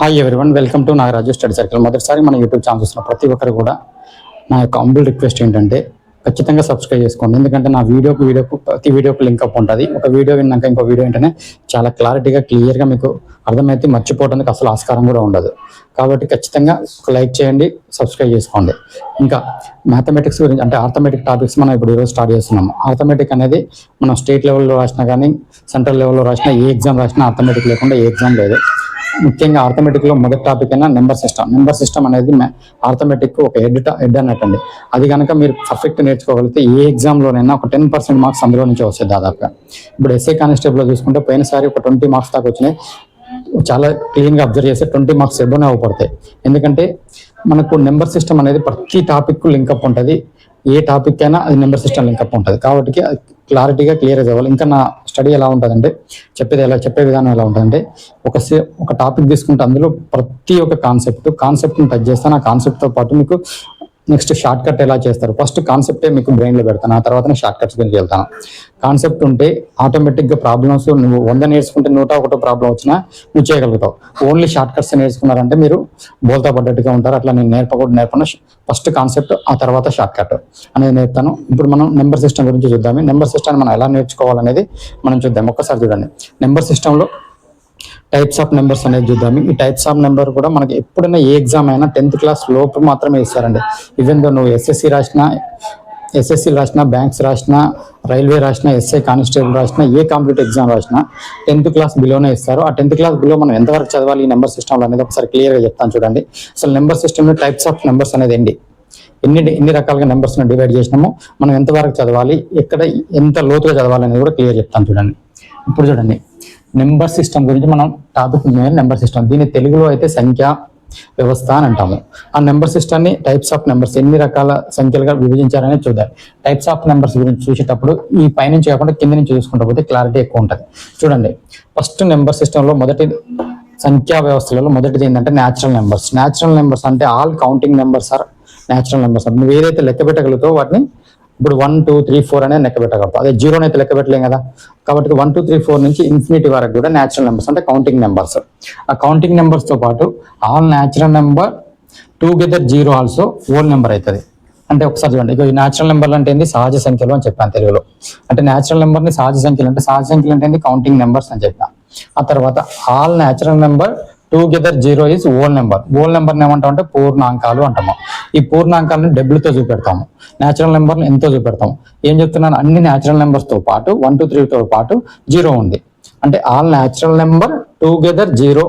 Hi everyone, welcome to Nagaraju study circle. మొదటిసారి మన YouTube channel చూస్తున్న ప్రతి ఒక్కరు కూడా నా యొక్క హంబుల్ రిక్వెస్ట్ ఏంటంటే ఖచ్చితంగా సబ్స్క్రైబ్ చేసుకోండి. ఎందుకంటే నా ప్రతి వీడియోకి లింక్ అప్ ఉంటుంది. ఒక వీడియో విన్నాక ఇంకో వీడియో ఏంటనే చాలా క్లారిటీగా క్లియర్గా మీకు అర్థమైతే మర్చిపోవడానికి అసలు ఆస్కారం కూడా ఉండదు. కాబట్టి ఖచ్చితంగా ఒక లైక్ చేయండి, సబ్స్క్రైబ్ చేసుకోండి. ఇంకా మ్యాథమెటిక్స్ గురించి అంటే ఆర్థమెటిక్ టాపిక్స్ మనం ఇప్పుడు ఈరోజు స్టార్ట్ చేస్తున్నాము. ఆర్థమెటిక్ అనేది మనం స్టేట్ లెవెల్లో రాసినా కానీ సెంట్రల్ లెవెల్లో రాసినా ఏ ఎగ్జామ్ రాసినా ఆర్థమెటిక్ లేకుండా ఏ ఎగ్జామ్ లేదు. ముఖ్యంగా ఆర్థమెటిక్లో మొదటి టాపిక్ అయినా నెంబర్ సిస్టమ్ అనేది ఆర్థమెటిక్ ఒక హెడ్ అన్నట్టండి. అది కనుక మీరు పర్ఫెక్ట్ నేర్చుకోగలిగితే ఏ ఎగ్జామ్లోనైనా ఒక 10% మార్క్స్ అందులో నుంచి వస్తాయి దాదాపుగా. ఇప్పుడు ఎస్ఐ కానిస్టేబుల్లో చూసుకుంటే పోయినసారి ఒక 20 మార్క్స్ దాకా వచ్చినాయి. చాలా క్లీన్గా అబ్జర్వ్ చేస్తే 20 మార్క్స్ ఎబోనే అవ్వబడతాయి. ఎందుకంటే మనకు నెంబర్ సిస్టమ్ అనేది ప్రతి టాపిక్ లింకప్ ఉంటుంది. ఏ టాపిక్ అయినా అది నెంబర్ సిస్టమ్ లింకప్ ఉంటుంది. కాబట్టి క్లారిటీగా క్లియర్గా చదవాలి. ఇంకా నా స్టడీ ఎలా ఉంటుందంటే చెప్పే విధానం ఎలా ఉంటుందంటే ఒక టాపిక్ తీసుకుంటే అందులో ప్రతి ఒక్క కాన్సెప్ట్ని టచ్ చేస్తాను. ఆ కాన్సెప్ట్తో పాటు మీకు నెక్స్ట్ షార్ట్ కట్ ఎలా చేస్తారు, ఫస్ట్ కాన్సెప్టే మీకు బ్రెయిన్లో పెడతాను, ఆ తర్వాత షార్ట్ కట్స్ గురించి వెళ్తాను. కాన్సెప్ట్ ఉంటే ఆటోమేటిక్గా ప్రాబ్లమ్స్ నువ్వు 100 నేర్చుకుంటే 101 ప్రాబ్లం వచ్చినా నువ్వు చేయగలుగుతావు. ఓన్లీ షార్ట్ కట్స్ నేర్చుకున్నారంటే మీరు బోల్తా పడ్డట్టుగా ఉంటారు. అట్లా నేను నేర్పను. ఫస్ట్ కాన్సెప్ట్, ఆ తర్వాత షార్ట్ కట్ అనేది నేర్పుతాను. ఇప్పుడు మనం నెంబర్ సిస్టమ్ గురించి చూద్దాం. నెంబర్ సిస్టమ్ మనం ఎలా నేర్చుకోవాలనేది మనం చూద్దాం. ఒక్కసారి చూడండి. నెంబర్ సిస్టంలో టైప్స్ ఆఫ్ నెంబర్స్ అనేది చూద్దాం. ఈ టైప్స్ ఆఫ్ నెంబర్ కూడా మనకి ఎప్పుడైనా ఏ ఎగ్జామ్ అయినా 10th క్లాస్ లోపు మాత్రమే ఇస్తారండి. ఈవెన్ దో నువ్వు ఎస్ఎస్సి రాసినా, బ్యాంక్స్ రాసినా, రైల్వే రాసినా, ఎస్ఐ కానిస్టేబుల్ రాసినా, ఏ కాంపిటేటివ్ ఎగ్జామ్ రాసినా 10th క్లాస్ బిలోనే ఇస్తారు. ఆ 10th క్లాస్ బిలో మనం ఎంతవరకు చదవాలి ఈ నెంబర్ సిస్టంలో అనేది ఒకసారి క్లియర్గా చెప్తాను చూడండి. అసలు నెంబర్ సిస్టంలో టైప్స్ ఆఫ్ నెంబర్స్ అనేది ఎన్ని రకాలుగా నెంబర్స్ని డివైడ్ చేసినామో మనం ఎంతవరకు చదవాలి, ఎంత లోతుగా చదవాలి అనేది కూడా క్లియర్ చెప్తాను చూడండి. ఇప్పుడు చూడండి, నెంబర్ సిస్టమ్ గురించి మనం టాపిక్ నెంబర్ సిస్టమ్, దీన్ని తెలుగులో అయితే సంఖ్యా వ్యవస్థ అని అంటాము. ఆ నెంబర్ సిస్టమ్ని టైప్స్ ఆఫ్ నెంబర్స్ ఎన్ని రకాల సంఖ్యలుగా విభజించారని చూద్దాం. టైప్స్ ఆఫ్ నెంబర్స్ గురించి చూసేటప్పుడు ఈ పైనుంచి కాకుండా కింద నుంచి చూసుకుంటూ పోతే క్లారిటీ ఎక్కువ ఉంటుంది. చూడండి, ఫస్ట్ నెంబర్ సిస్టంలో సంఖ్యా వ్యవస్థలలో మొదటిది ఏంటంటే న్యాచురల్ నెంబర్స్ అంటే all counting numbers are natural numbers. నువ్వు ఏదైతే లెక్క పెట్టగలుగుతావో వాటిని ఇప్పుడు 1 2 3 4 అనేది లెక్క పెట్టగలుగుతావు. అదే 0 అయితే లెక్క పెట్టలేం కదా. కాబట్టి 1 2 3 4 నుంచి ఇన్ఫినిటీ వరకు కూడా న్యాచురల్ నెంబర్స్ అంటే కౌంటింగ్ నెంబర్స్. ఆ కౌంటింగ్ నెంబర్స్తో పాటు all natural number together 0 also whole number అవుతుంది. అంటే ఒకసారి చూడండి, ఈ న్యాచురల్ నెంబర్లు అంటే ఏంది, సహజ సంఖ్యలు అని చెప్పాను తెలుగులో. అంటే న్యాచురల్ నెంబర్ని సహజ సంఖ్యలు అంటే ఏంది, కౌంటింగ్ నెంబర్స్ అని చెప్పాను. ఆ తర్వాత all natural number together 0 is whole నెంబర్ని ఏమంటాం అంటే పూర్ణాంకాలు అంటాము. ఈ పూర్ణాంకాలను డబ్బులతో చూపెడతాము. న్యాచురల్ నెంబర్లు ఎంతో చూపెడతాము. ఏం చెప్తున్నాను, అన్ని న్యాచురల్ నెంబర్స్తో పాటు 1 2 3తో పాటు 0 ఉంది. అంటే all natural number together 0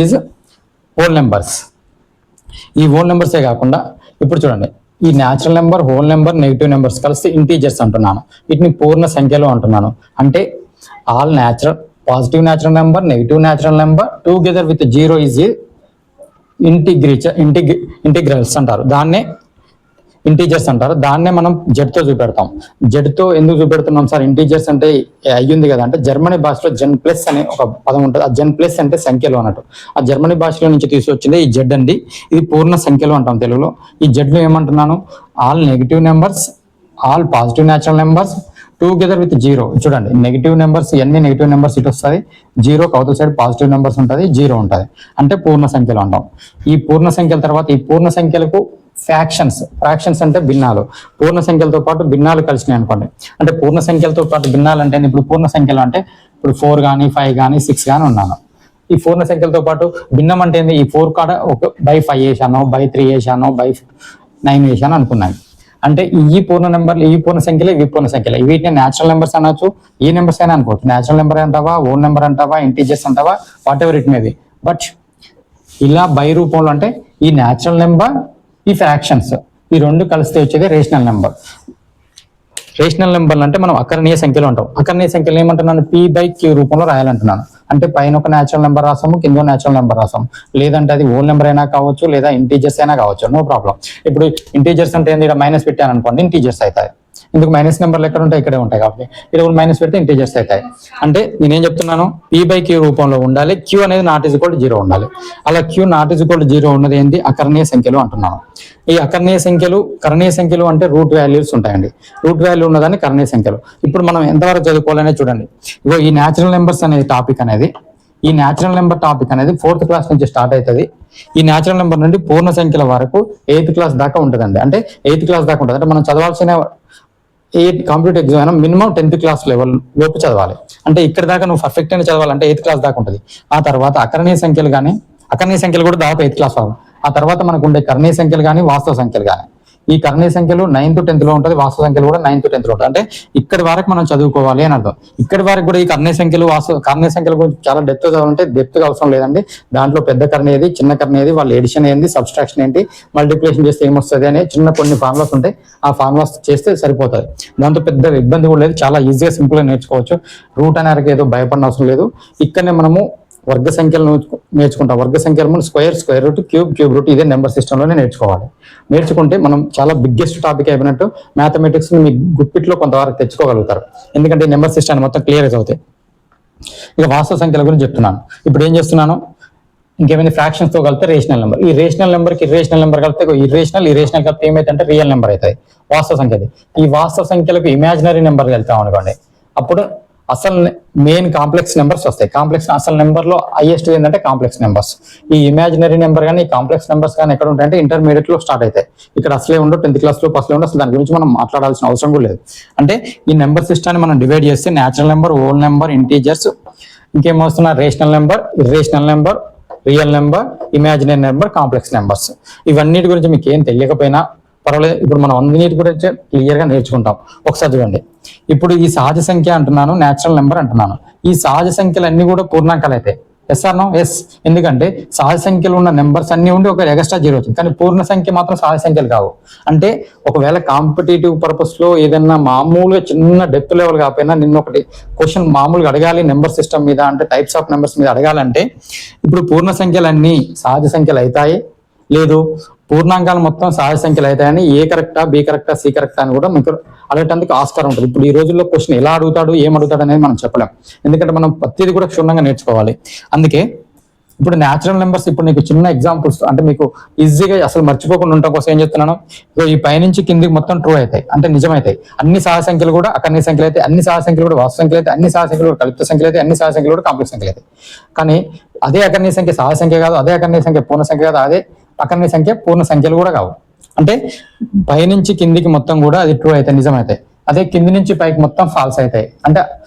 is whole numbers. ఈ హోల్ నెంబర్సే కాకుండా ఇప్పుడు చూడండి, ఈ natural number, whole number, negative numbers కలిసి ఇంటీజర్స్ అంటున్నాను. వీటిని పూర్ణ సంఖ్యలో అంటున్నాను. అంటే all positive natural number, negative natural number together with 0 is integrals అంటారు. దాన్నే ఇంటీజర్స్ అంటారు. దాన్నే మనం జెడ్తో చూపెడతాం. జెడ్తో ఎందుకు చూపెడుతున్నాం సార్, ఇంటీజర్స్ అంటే అయ్యింది కదా అంటే జర్మనీ భాషలో జెన్ ప్లస్ అనే ఒక పదం ఉంటుంది. ఆ జెన్ ప్లస్ అంటే సంఖ్యలో అన్నట్టు. ఆ జర్మనీ భాషలో నుంచి తీసుకొచ్చింది ఈ జెడ్ అండి. ఇది పూర్ణ సంఖ్యలో అంటాం తెలుగులో. ఈ జెడ్లో ఏమంటున్నాను, all negative numbers, all positive natural numbers together with 0. చూడండి, నెగిటివ్ నెంబర్స్ ఎన్ని నెగిటివ్ నెంబర్స్ ఇటు వస్తుంది, 0 అవతల సైడ్ పాజిటివ్ నెంబర్స్ ఉంటుంది, 0 ఉంటుంది. అంటే పూర్ణ సంఖ్యలు అంటాం. ఈ పూర్ణ సంఖ్యల తర్వాత ఈ పూర్ణ సంఖ్యలకు ఫ్రాక్షన్స్ అంటే భిన్నాలు. పూర్ణ సంఖ్యలతో పాటు భిన్నాలు కలిసినాయి అనుకోండి. అంటే పూర్ణ సంఖ్యలతో పాటు భిన్నాలు అంటే ఇప్పుడు పూర్ణ సంఖ్యలు అంటే ఇప్పుడు 4 కానీ 5 కానీ 6 కానీ ఉన్నాను. ఈ పూర్ణ సంఖ్యలతో పాటు భిన్నం అంటే ఏంది, ఈ 4 కాడ ఒక by 5 వేసాను, by 3 వేసాను, by 9 వేసాను అనుకున్నాను. అంటే ఈ పూర్ణ నెంబర్లు, ఈ పూర్ణ సంఖ్యలే, ఈ పూర్ణ సంఖ్యలే. వీటిని న్యాచురల్ నెంబర్స్ అనొచ్చు, ఈ నెంబర్స్ అయినా అనుకోవచ్చు. న్యాచురల్ నెంబర్ అంటావా, హోల్ నెంబర్ అంటావా, ఇంటీజర్స్ అంటావా, what ever it may be. But ఇలా బై రూపంలో అంటే ఈ న్యాచురల్ నెంబర్, ఈ ఫ్రాక్షన్స్, ఈ రెండు కలిస్తే వచ్చేది రేషనల్ నెంబర్. రేషనల్ నెంబర్లు అంటే మనం అకరణీయ సంఖ్యలో ఉంటాం. అకరణీయ సంఖ్యలు ఏమంటున్నాను, P/Q రూపంలో రాయాలంటున్నాను. అంటే పైన ఒక న్యాచురల్ నెంబర్ రాసాము, కింద న్యాచురల్ నెంబర్ రాసాము. లేదంటే అది హోల్ నెంబర్ అయినా కావచ్చు, లేదా ఇంటీజర్స్ అయినా కావచ్చు, నో ప్రాబ్లం. ఇప్పుడు ఇంటీజర్స్ అంటే ఏంటి, ఇక్కడ మైనస్ పెట్టాను అనుకోండి, ఇంటీజర్స్ అవుతాయి. ఎందుకు, మైనస్ నెంబర్లు ఎక్కడ ఉంటాయి, ఇక్కడే ఉంటాయి. కాబట్టి ఇక్కడ మైనస్ పెడితే ఇంటీజర్స్ అవుతాయి. అంటే నేనేం చెప్తున్నాను, P/Q రూపంలో ఉండాలి. Q అనేది ≠0 ఉండాలి. అలా Q ≠0 ఉన్నది ఏంటి, అకరణీయ సంఖ్యలు అంటున్నాను. ఈ అకరణీయ సంఖ్యలు, కరణీయ సంఖ్యలు అంటే రూట్ వాల్యూస్ ఉంటాయండి. రూట్ వాల్యూ ఉన్నదాన్ని కరణీయ సంఖ్యలు. ఇప్పుడు మనం ఎంతవరకు చదువుకోవాలనే చూడండి. ఇగో ఈ న్యాచురల్ నెంబర్స్ అనేది టాపిక్ అనేది ఈ న్యాచురల్ నెంబర్ టాపిక్ అనేది 4th క్లాస్ నుంచి స్టార్ట్ అవుతుంది. ఈ న్యాచురల్ నెంబర్ నుండి పూర్ణ సంఖ్యల వరకు 8th క్లాస్ దాకా ఉంటుందండి. అంటే 8th క్లాస్ దాకా ఉంటుంది. అంటే మనం చదవాల్సిన కాంపిటేటివ్ ఎగ్జామ్ అయినా మినిమం 10th క్లాస్ లెవెల్ లోపు చదవాలి. అంటే ఇక్కడ దాకా నువ్వు పర్ఫెక్ట్ అయినా చదవాలంటే 8th క్లాస్ దాకా ఉంటుంది. ఆ తర్వాత అకరణీయ సంఖ్యలు కూడా దాదాపు 8th క్లాస్ వాళ్ళు. ఆ తర్వాత మనకు ఉండే కర్ణీయ సంఖ్యలు కానీ వాస్తవ సంఖ్యలు కానీ, ఈ కర్ణీయ సంఖ్యలు 9th 10th లో ఉంటుంది, వాస్తవ సంఖ్యలు కూడా 9th 10th లో ఉంటుంది. అంటే ఇక్కడి వరకు మనం చదువుకోవాలి అని అర్థం. ఇక్కడి వరకు కూడా ఈ కర్ణీయ సంఖ్యల గురించి చాలా డెప్త్ చదవాలంటే డెప్త్ అవసరం లేదండి. దాంట్లో పెద్ద కర్ణీ ఏది, చిన్న కర్ణీ ఏది, వాళ్ళ ఎడిషన్ ఏంది, సబ్స్ట్రాక్షన్ ఏంటి, మల్టిప్లికేషన్ చేస్తే ఏమొస్తుంది అనే చిన్న కొన్ని ఫార్ములాస్ ఉంటాయి. ఆ ఫార్ములాస్ చేస్తే సరిపోతుంది. దాంతో పెద్ద ఇబ్బంది కూడా లేదు. చాలా ఈజీగా సింపుల్గా నేర్చుకోవచ్చు. రూట్ అనేది ఏదో భయపడిన అవసరం లేదు. ఇక్కడనే మనము వర్గ సంఖ్యలు నేర్చుకుంటాం. వర్గ సంఖ్యలు స్క్వేర్ రూట్, క్యూబ్ రూట్ ఇదే నెంబర్ సిస్టంలోనే నేర్చుకోవాలి. నేర్చుకుంటే మనం చాలా బిగ్గెస్ట్ టాపిక్ అయిపోయినట్టు మ్యాథమెటిక్స్ మీ గుప్పిట్లో కొంతవరకు తెచ్చుకోగలుగుతారు. ఎందుకంటే నెంబర్ సిస్టమ్ మొత్తం క్లియర్ అవుతాయి. ఇక వాస్తవ సంఖ్యల గురించి చెప్తున్నాను. ఇప్పుడు ఏం చేస్తున్నాను, ఇంకేమైనా ఫ్రాక్షన్స్ తో కలిపితే రేషనల్ నెంబర్, ఈ రేషనల్ నెంబర్కి ఇర్రేషనల్ నెంబర్ కలిపితే ఇర్రేషనల్ కలిపితే ఏమైతే రియల్ నెంబర్ అవుతుంది, వాస్తవ సంఖ్యది. ఈ వాస్తవ సంఖ్యలకు ఇమాజినరీ నెంబర్ వెళ్తాం అనుకోండి, అప్పుడు అసలు మెయిన్ కాంప్లెక్స్ నెంబర్స్ వస్తాయి. అసలు నెంబర్ లో హైయెస్ట్ ఏంటంటే కాంప్లెక్స్ నెంబర్స్. ఈ ఇమాజినరీ నెంబర్ కానీ ఈ కాంప్లెక్స్ నెంబర్స్ కానీ ఎక్కడ ఉంటాయంటే ఇంటర్మీడియట్ లో స్టార్ట్ అవుతాయి. ఇక్కడ అసలే ఉండవు, 10th క్లాస్ లో ఫస్ట్ లో ఉండవు. అసలు దాని గురించి మనం మాట్లాడాల్సిన అవసరం కూడా లేదు. అంటే ఈ నెంబర్ సిస్టాన్ని మనం డివైడ్ చేస్తే natural number, whole number, integers, ఇంకేమొస్తున్నా rational number, irrational number, real number, imaginary number, complex numbers. ఇవన్నిటి గురించి మీకు ఏం తెలియకపోయినా పర్వాలేదు. ఇప్పుడు మనం అన్నిటి గురించి క్లియర్ గా నేర్చుకుంటాం. ఒకసారి చూడండి. ఇప్పుడు ఈ సహజ సంఖ్య అంటున్నాను, న్యాచురల్ నెంబర్ అంటున్నాను. ఈ సహజ సంఖ్యలు అన్ని కూడా పూర్ణాంకాలు అయితే ఎస్ ఆర్ నో? ఎస్. ఎందుకంటే సహజ సంఖ్యలు ఉన్న నెంబర్స్ అన్ని ఉండి ఒక ఎక్స్ట్రా జీరో వచ్చింది. కానీ పూర్ణ సంఖ్య మాత్రం సహజ సంఖ్యలు కావు. అంటే ఒకవేళ కాంపిటేటివ్ పర్పస్ లో ఏదైనా మామూలుగా చిన్న డెప్త్ లెవెల్ కాకపోయినా నిన్న ఒకటి క్వశ్చన్ మామూలుగా అడగాలి నెంబర్ సిస్టమ్ మీద, అంటే టైప్స్ ఆఫ్ నెంబర్స్ మీద అడగాలంటే ఇప్పుడు పూర్ణ సంఖ్యలు అన్ని సహజ సంఖ్యలు అవుతాయి, లేదు పూర్ణాంకాలు మొత్తం సహజ సంఖ్యలు అవుతాయని ఏ కరెక్టా, బి కరెక్టా, సి కరెక్టా అని కూడా మీకు అడగటానికి ఆస్కారం ఉంటుంది. ఇప్పుడు ఈ రోజుల్లో క్వశ్చన్ ఎలా అడుగుతాడు, ఏం అడుగుతాడు అనేది మనం చెప్పలేం. ఎందుకంటే మనం ప్రతిదీ కూడా క్షుణ్ణంగా నేర్చుకోవాలి. అందుకే ఇప్పుడు న్యాచురల్ నెంబర్స్ ఇప్పుడు నీకు చిన్న ఎగ్జాంపుల్స్ అంటే మీకు ఈజీగా అసలు మర్చిపోకుండా ఉండటం కోసం ఏం చెప్తున్నాను, ఈ పైనుంచి కిందికి మొత్తం ట్రూ అవుతాయి, అంటే నిజమైతాయి. అన్ని సహజ సంఖ్యలు కూడా అకర్ణీయ సంఖ్యలు అయితే, అన్ని సహజ సంఖ్యలు కూడా వాస్తవ సంఖ్యలు అయితే, అన్ని సహజ సంఖ్యలు కూడా కల్పిత సంఖ్యలు అయితే, అన్ని సహజ సంఖ్యలు కూడా కాంప్లెక్స్ సంఖ్యలు అయితే. కానీ అదే అకర్ణీయ సంఖ్య సహజ సంఖ్య కాదు, అదే అకర్ణీయ సంఖ్య పూర్ణ సంఖ్య కాదు, అదే అకర్ణీయ సంఖ్య పూర్ణ సంఖ్యలు కూడా కావు. అంటే పైనుంచి కిందికి మొత్తం కూడా అది ట్రూ అయితే నిజమవుతాయి, అదే కింది నుంచి పైకి మొత్తం ఫాల్స్ అవుతాయి, అంటే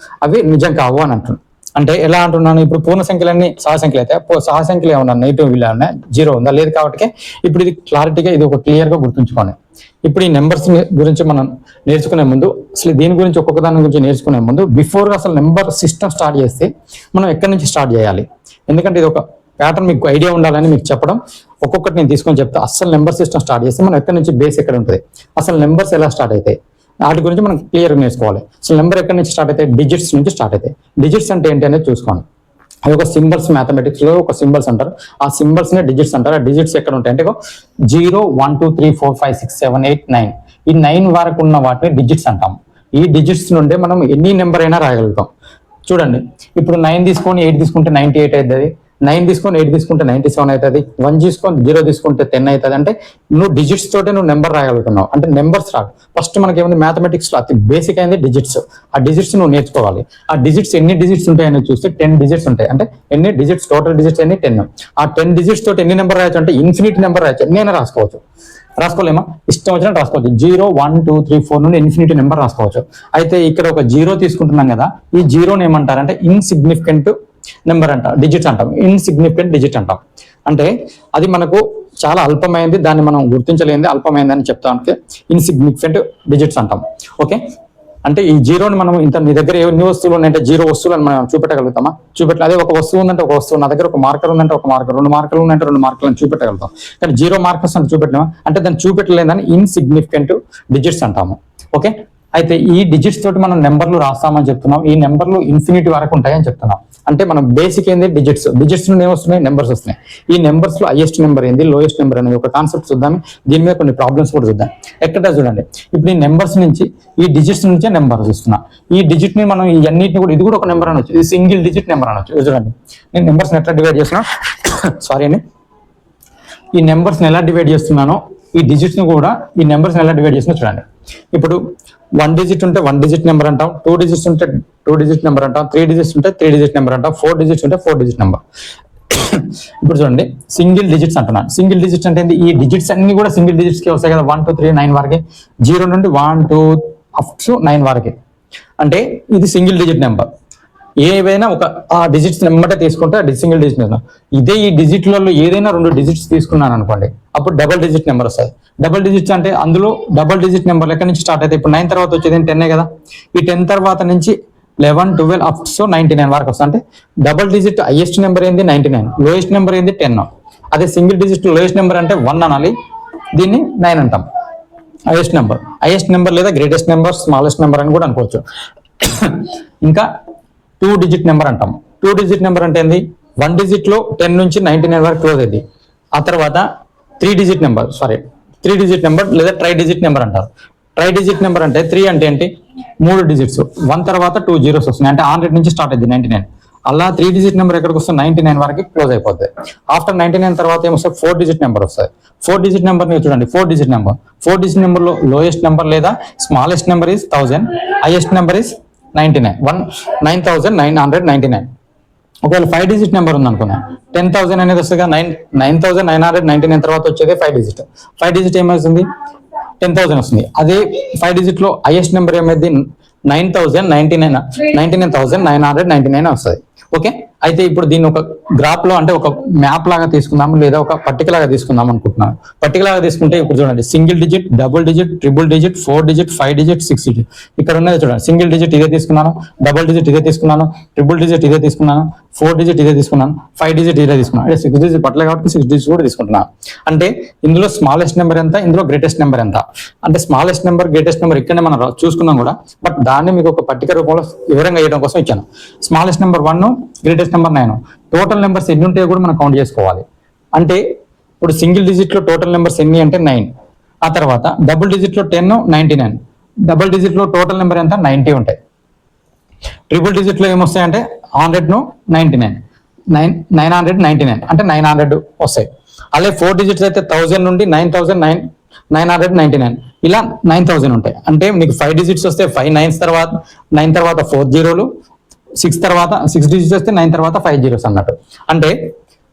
అవి నిజం కావు అని అంటున్నాను. అంటే ఎలా అంటున్నాను, ఇప్పుడు పూర్ణ సంఖ్యలన్నీ సహజ సంఖ్యలు అయితే సహజ సంఖ్యలు ఏమన్నా నెగిటివ్ విలువ ఉన్నాయి, జీరో ఉందా, లేదు. కాబట్టి ఇప్పుడు ఇది క్లారిటీగా ఇది ఒక క్లియర్ గా గుర్తుంచుకోండి. ఇప్పుడు ఈ నెంబర్స్ గురించి మనం నేర్చుకునే ముందు, అసలు దీని గురించి ఒక్కొక్క దాని గురించి నేర్చుకునే ముందు బిఫోర్గా అసలు నెంబర్ సిస్టమ్ స్టార్ట్ చేస్తే మనం ఎక్కడి నుంచి స్టార్ట్ చేయాలి, ఎందుకంటే ఇది ఒక ప్యాటర్న్ మీకు ఐడియా ఉండాలని మీకు చెప్పడం. ఒక్కొక్కటి నేను తీసుకొని చెప్తా. అసలు నెంబర్ సిస్టమ్ స్టార్ట్ చేస్తే మనం ఎక్కడి నుంచి బేస్ ఎక్కడ ఉంటుంది, అసలు నెంబర్స్ ఎలా స్టార్ట్ అవుతాయి, వాటి గురించి మనం క్లియర్గా నేర్చుకోవాలి. అసలు నెంబర్ ఎక్కడి నుంచి స్టార్ట్ అవుతాయి, డిజిట్స్ నుంచి స్టార్ట్ అవుతాయి. డిజిట్స్ అంటే ఏంటి అనేది చూసుకోండి. అవి ఒక సింబల్స్, మ్యాథమెటిక్స్ లో ఒక సింబల్స్ అంటారు. ఆ సింబల్స్ నే డిజిట్స్ అంటారు. ఆ డిజిట్స్ ఎక్కడ ఉంటాయి అంటే 0 1 2 3 4 5 6 7 8 9 ఈ 9 వరకు ఉన్న వాటిని డిజిట్స్ అంటాం. ఈ డిజిట్స్ నుండే మనం ఎన్ని నెంబర్ అయినా రాయగలుగుతాం. చూడండి, ఇప్పుడు 9 తీసుకొని 8 తీసుకుంటే 98 అవుతుంది, 9 తీసుకొని 8 తీసుకుంటే 97 అవుతుంది, 1 తీసుకొని 0 తీసుకుంటే 10 అవుతుంది. అంటే నువ్వు డిజిట్స్ తోటే నువ్వు నెంబర్ రాయగలుగుతున్నావు. అంటే నెంబర్స్ రాదు. ఫస్ట్ మనకి ఏముంది, మ్యాథమెటిక్స్ లో అతి బేసిక్ అయింది డిజిట్స్. ఆ డిజిట్స్ నువ్వు నేర్చుకోవాలి. ఆ డిజిట్స్ ఎన్ని డిజిట్స్ ఉంటాయని చూస్తే 10 డిజిట్స్ ఉంటాయి. అంటే ఎన్ని డిజిట్స్, టోటల్ డిజిట్స్ ఎన్ని 10. ఆ 10 డిజిట్స్ తోటి ఎన్ని నెంబర్ రాయొచ్చు అంటే ఇన్ఫినిటీ నెంబర్ రాయొచ్చు, ఎన్నైనా రాసుకోవచ్చు. రాసుకోలేమా, ఇష్టం వచ్చినట్టు రాసుకోవచ్చు. 0 1 2 3 4 నుండి ఇన్ఫినిటీ నెంబర్ రాసుకోవచ్చు. అయితే ఇక్కడ ఒక 0 తీసుకుంటున్నాం కదా, ఈ 0ని ఏమంటారంటే ఇన్సిగ్నిఫికెంట్ నెంబర్ అంటాం, డిజిట్స్ అంటాం, ఇన్సిగ్నిఫికెంట్ డిజిట్ అంటాం. అంటే అది మనకు చాలా అల్పమైంది, దాన్ని మనం గుర్తించలేనిది అల్పమైంది అని చెప్తానికి ఇన్సిగ్నిఫికెంట్ డిజిట్స్ అంటాం. ఓకే, అంటే ఈ 0ని మనం ఇంత నీ దగ్గర ఎన్ని వస్తువులు ఉన్నాయంటే 0 వస్తువులను మనం చూపెట్టగలుగుతామా, చూపెట్టాలి. అదే ఒక వస్తువు ఉందంటే ఒక వస్తువు, నా దగ్గర ఒక మార్కర్ ఉందంటే ఒక మార్కర్, 2 మార్కర్లు ఉన్నాయంటే 2 మార్కర్లను చూపెట్టగలుగుతాం. కానీ 0 మార్కర్స్ అంటే చూపెట్టినా అంటే దాన్ని చూపెట్టలేదని ఇన్సిగ్నిఫికెంట్ డిజిట్స్ అంటాము. ఓకే, అయితే ఈ డిజిట్స్ తోటి మనం నెంబర్లు రాస్తామని చెప్తున్నాం. ఈ నెంబర్లు ఇన్ఫినిటీ వరకు ఉంటాయని చెప్తున్నాం. అంటే మనం బేసిక్ ఏంది, డిజిట్స్. డిజిట్స్ నుండి ఏమొస్తున్నాయి, నెంబర్స్ వస్తున్నాయి. ఈ నెంబర్స్ లో హైయెస్ట్ నెంబర్ ఏంది, లోయెస్ట్ నెంబర్ అనేది ఒక కాన్సెప్ట్ చూద్దాం. దీని మీద కొన్ని ప్రాబ్లమ్స్ కూడా చూద్దాం. ఎక్కడ చూడండి, ఇప్పుడు ఈ నెంబర్స్ నుంచి, ఈ డిజిట్స్ నుంచే నెంబర్ చూస్తున్నా. ఈ డిజిట్ ని మనం ఈ అన్నిటిని కూడా, ఇది కూడా ఒక నెంబర్ అనొచ్చు, ఇది సింగిల్ డిజిట్ నెంబర్ అనొచ్చు. చూడండి, నేను నెంబర్స్ ఎట్లా డివైడ్ చేస్తున్నా సారీ అండి, ఈ నెంబర్స్ ఎలా డివైడ్ చేస్తున్నానో ఈ డిజిట్స్ని కూడా ఈ నెంబర్స్ని ఎలా డివైడ్ చేసినా చూడండి. ఇప్పుడు 1 డిజిట్ ఉంటే 1 డిజిట్ నెంబర్ అంటాం, 2 డిజిట్స్ ఉంటే 2 డిజిట్ నెంబర్ అంటాం, 3 డిజిట్స్ ఉంటే 3 డిజిట్ నెంబర్ అంటాం, 4 డిజిట్స్ ఉంటే 4 డిజిట్ నెంబర్. ఇప్పుడు చూడండి సింగిల్ డిజిట్స్ అంటున్నాను. సింగిల్ డిజిట్స్ అంటే ఈ డిజిట్స్ అన్ని కూడా సింగిల్ డిజిట్స్ కి వస్తాయి కదా, 1 2 3 9 వరకే, 0 నుండి 1 2 అప్ టు 9 వరకే. అంటే ఇది సింగిల్ డిజిట్ నెంబర్. ఏవైనా ఒక ఆ డిజిట్స్ నెంబర్ తీసుకుంటే అది సింగిల్ డిజిట్ నెంబర్. ఇదే ఈ డిజిట్లలో ఏదైనా 2 డిజిట్స్ తీసుకున్నాను అనుకోండి, అప్పుడు డబుల్ డిజిట్ నెంబర్ వస్తుంది. డబుల్ డిజిట్స్ అంటే అందులో డబుల్ డిజిట్ నెంబర్ ఎక్కడి నుంచి స్టార్ట్ అయితే, ఇప్పుడు 9 తర్వాత వచ్చేది 10 కదా, ఈ 10 తర్వాత నుంచి 11 12 అప్ టు 99 వరకు వస్తుంది. అంటే డబుల్ డిజిట్ హైయెస్ట్ నెంబర్ ఏంది 99, లోయెస్ట్ నెంబర్ ఏంది 10. అదే సింగిల్ డిజిట్ లోయెస్ట్ నెంబర్ అంటే 1 అనాలి, దీన్ని 9 అంటాం. హైయెస్ట్ నెంబర్ లేదా గ్రేటెస్ట్ నెంబర్, స్మాలెస్ట్ నెంబర్ అని కూడా అనుకోవచ్చు. ఇంకా 2 డిజిట్ నెంబర్ అంటాం. 2 డిజిట్ నెంబర్ అంటే ఏంది, 1 డిజిట్ లో 10 నుంచి 99 వరకు క్లోజ్ అయింది. ఆ తర్వాత 3 డిజిట్ నెంబర్ లేదా ట్రై డిజిట్ నెంబర్ అంటారు. ట్రై డిజిట్ నెంబర్ అంటే 3 అంటే ఏంటి, 3 డిజిట్స్, 1 తర్వాత 2 జీరోస్ వస్తున్నాయి, అంటే 100 నుంచి స్టార్ట్ అయింది 99. అలా 3 డిజిట్ నెంబర్ ఎక్కడికి వస్తుంది, 99 వరకు క్లోజ్ అయిపోతుంది. ఆఫ్టర్ 99 తర్వాత ఏమొస్తుంది, 4 డిజిట్ నెంబర్ వస్తుంది. 4 డిజిట్ నెంబర్ చూడండి, 4 డిజిట్ నెంబర్ లో లోయెస్ట్ నెంబర్ లేదా smallest number is 1000, highest number is 999999. ఒకవేళ 5 డిజిట్ నెంబర్ ఉంది అనుకున్నా, 10,000 అనేది వస్తుంది, 9999 తర్వాత వచ్చేది 5 డిజిట్ ఏమవుతుంది, 10,000 వస్తుంది. అదే 5 డిజిట్ లో హైయెస్ట్ నెంబర్ ఏమైంది, 999999 వస్తుంది. ఓకే, అయితే ఇప్పుడు దీన్ని ఒక గ్రాఫ్ లో అంటే ఒక మ్యాప్ లాగా తీసుకుందాం, లేదా ఒక పట్టిక లాగా తీసుకుందాం అనుకుంటున్నాను. పట్టిక లాగా తీసుకుంటే ఇప్పుడు చూడండి, single digit, double digit, triple digit, 4 digit, 5 digit, 6 digit ఇక్కడ ఉన్నది చూడండి. సింగిల్ డిజిట్ ఇదే తీసుకున్నాను, డబుల్ డిజిట్ ఇదే తీసుకున్నాను, ట్రిపుల్ డిజిట్ ఇదే తీసుకున్నాను, 4 డిజిట్ ఇదే తీసుకున్నాను, 5 డిజిట్ ఇదే తీసుకున్నాను. అంటే 6 డిజిట్ పట్ల కాబట్టి 6 డిజిట్ కూడా తీసుకుంటున్నాను. అంటే ఇందులో స్మాలెస్ట్ నెంబర్ ఎంత, ఇందులో గ్రేటెస్ట్ నెంబర్ ఎంత. అంటే స్మాలెస్ట్ నెంబర్, గ్రేటెస్ట్ నెంబర్ ఇక్కడనే మనం చూసుకున్నాం కూడా, బట్ దాన్ని మీకు ఒక పట్టిక రూపంలో వివరంగా వేయడం కోసం ఇచ్చాను. Smallest number 1, greatest number 9. Total numbers ఎన్ని ఉంటాయో కూడా మనం కౌంట్ చేసుకోవాలి. అంటే ఇప్పుడు సింగిల్ డిజిట్ లో టోటల్ నెంబర్స్ ఎన్ని అంటే 9. ఆ తర్వాత డబుల్ డిజిట్ లో 10, 99. డబుల్ డిజిట్ లో టోటల్ నెంబర్ ఎంత 90 ఉంటాయి. ట్రిపుల్ డిజిట్ లో ఏమొస్తాయంటే 100 99, 999 అంటే 900 వస్తాయి. అలాగే 4 డిజిట్స్ అయితే 1000 నుండి 9,999 ఇలా 9000 ఉంటాయి. అంటే మీకు 5 డిజిట్స్ వస్తే 5 9s తర్వాత 9 తర్వాత 4 జీరోలు, 6 తర్వాత 6 డిజిట్స్ వస్తే 9 తర్వాత 5 జీరోస్ అన్నట్టు. అంటే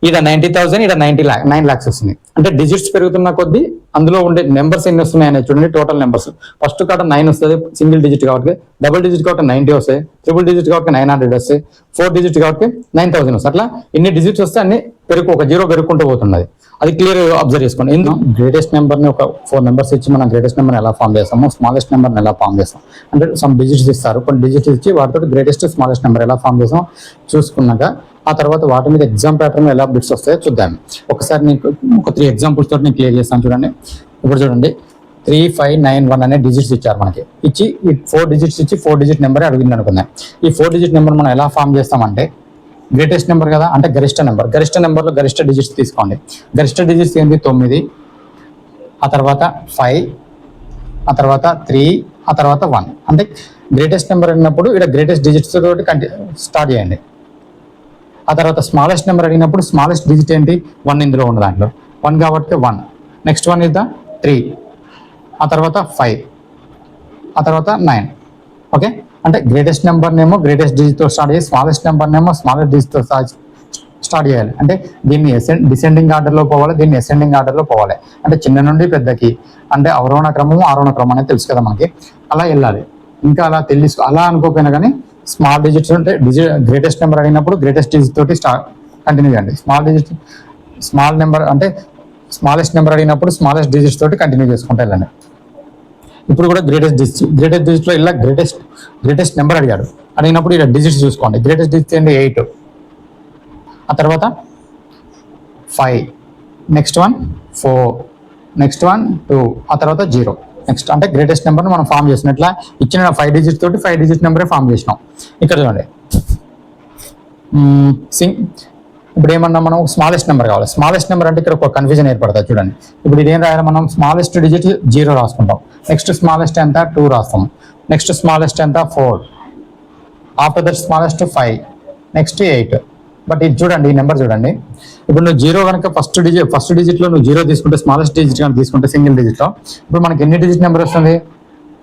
ఇక్కడ 90,000, ఇక్కడ 9 lakhs వస్తుంది. అంటే డిజిట్స్ పెరుగుతున్న కొద్దీ అందులో ఉండే నెంబర్స్ ఎన్ని వస్తున్నాయి అనేది చూడండి. టోటల్ నెంబర్స్ ఫస్ట్ కాట 9 వస్తుంది, సింగిల్ డిజిట్ కాబట్టి. డబుల్ డిజిట్ కాబట్టి 90 వస్తాయి, ట్రిపుల్ డిజిట్ కాబట్టి 900 వస్తాయి, 4 డిజిట్ కాబట్టి 9000 వస్తాయి. అట్లా ఎన్ని డిజిట్స్ వస్తే అన్ని ఒక జీరో పెరుగుకుంటూ పోతున్నది. అది క్లియర్ అబ్జర్వ్ చేసుకోండి. ఎందుకు గ్రేటెస్ట్ నెంబర్ ని ఒక 4 నెంబర్స్ ఇచ్చి మనం గ్రేటెస్ట్ నెంబర్ ఎలా ఫామ్ చేస్తాము, స్మాలెస్ట్ నెంబర్ ఎలా ఫామ్ చేస్తాం అంటే సమ్ డిజిట్స్ ఇస్తారు, కొన్ని డిజిట్స్ ఇచ్చి వాటితో గ్రేటెస్ట్ స్మాలెస్ట్ నెంబర్ ఎలా ఫామ్ చేస్తాం చూసుకున్నాక ఆ తర్వాత వాటి మీద ఎగ్జామ్ ప్యాటర్న్ ఎలా బిట్స్ వస్తాయో చూద్దాం. ఒకసారి నీకు ఒక 3 ఎగ్జాంపుల్స్ తోటి నేను క్లియర్ చేస్తాను చూడండి. ఇప్పుడు చూడండి 3 5 9 1 అనే డిజిట్స్ ఇచ్చారు మనకి. ఇచ్చి ఈ 4 డిజిట్స్ ఇచ్చి 4 డిజిట్ నెంబర్ అడిగింది అనుకుందాం. ఈ 4 డిజిట్ నెంబర్ మనం ఎలా ఫామ్ చేస్తామంటే గ్రేటెస్ట్ నెంబర్ కదా, అంటే గరిష్ట నెంబర్లో గరిష్ట డిజిట్స్ తీసుకోండి. గరిష్ట డిజిట్స్ ఏంటి 9, ఆ తర్వాత 5, ఆ తర్వాత 3, ఆ తర్వాత 1. అంటే గ్రేటెస్ట్ నెంబర్ అడిగినప్పుడు ఇక్కడ గ్రేటెస్ట్ డిజిట్స్ తోటి స్టార్ట్ చేయండి. ఆ తర్వాత స్మాలెస్ట్ నెంబర్ అడిగినప్పుడు స్మాలెస్ట్ డిజిట్ ఏంటి 1 ఇందులో ఉన్న దాంట్లో 1 కాబట్టి 1. నెక్స్ట్ 1 ఇస్ ద 3, ఆ తర్వాత 5, ఆ తర్వాత 9. ఓకే, అంటే గ్రేటెస్ట్ నెంబర్ నేమో గ్రేటెస్ట్ డిజిట్ తో స్టార్ట్ చేసి స్మాలెస్ట్ నెంబర్ నేమో స్మాలెస్ట్ డిజిట్ తో స్టార్ట్ చేయాలి. అంటే దీన్ని డిసెండింగ్ ఆర్డర్లో పోవాలి, దీన్ని అసెండింగ్ ఆర్డర్లో పోవాలి. అంటే చిన్న నుండి పెద్దకి అంటే అవరోహణ క్రమము ఆరోహణ క్రమం అనేది తెలుసు కదా మనకి, అలా వెళ్ళాలి. ఇంకా అలా అలా అనుకోకపోయినా కానీ స్మాల్ డిజిట్స్ ఉంటే గ్రేటెస్ట్ నెంబర్ అడిగినప్పుడు గ్రేటెస్ట్ డిజిట్ తోటి కంటిన్యూ చేయండి. స్మాల్ నెంబర్ అంటే స్మాలెస్ట్ నెంబర్ అడిగినప్పుడు స్మాలెస్ట్ డిజిట్స్ తోటి కంటిన్యూ చేసుకుంటూ వెళ్ళండి. ఇప్పుడు కూడా గ్రేటెస్ట్ డిజిట్ లో ఇలా గ్రేటెస్ట్ నెంబర్ అడిగినప్పుడు ఇలా డిజిట్స్ చూసుకోండి. గ్రేటెస్ట్ డిజిట్ ఏంటి 8, ఆ తర్వాత 5, నెక్స్ట్ 1 4, నెక్స్ట్ 1 2, ఆ తర్వాత 0. నెక్స్ట్ అంటే గ్రేటెస్ట్ నెంబర్ని మనం ఫామ్ చేసినాం. ఇట్లా ఇచ్చిన 5 డిజిట్ తోటి 5 డిజిట్ నెంబరే ఫామ్ చేసినాం. ఇక్కడ చూడండి ఇప్పుడు ఏమన్నా మనం స్మాలెస్ట్ నెంబర్ కావాలి. స్మాలెస్ట్ నెంబర్ అంటే ఇక్కడ ఒక కన్ఫ్యూజన్ ఏర్పడుతుంది చూడండి. ఇప్పుడు ఇదేం రాయాలి, మనం స్మాలెస్ట్ డిజిట్ 0 రాసుకుంటాం, నెక్స్ట్ స్మాలెస్ట్ ఎంత 2 రాస్తాం, నెక్స్ట్ స్మాలెస్ట్ ఎంత 4, after that smallest 5, next 8, but ఇది చూడండి, ఈ నెంబర్ చూడండి. ఇప్పుడు నువ్వు జీరో కనుక ఫస్ట్ డిజిట్లో నువ్వు జీరో తీసుకుంటే, స్మాలెస్ట్ డిజిట్ కనుక తీసుకుంటే సింగిల్ డిజిట్లో, ఇప్పుడు మనకి ఎన్ని డిజిట్ నెంబర్ వస్తుంది?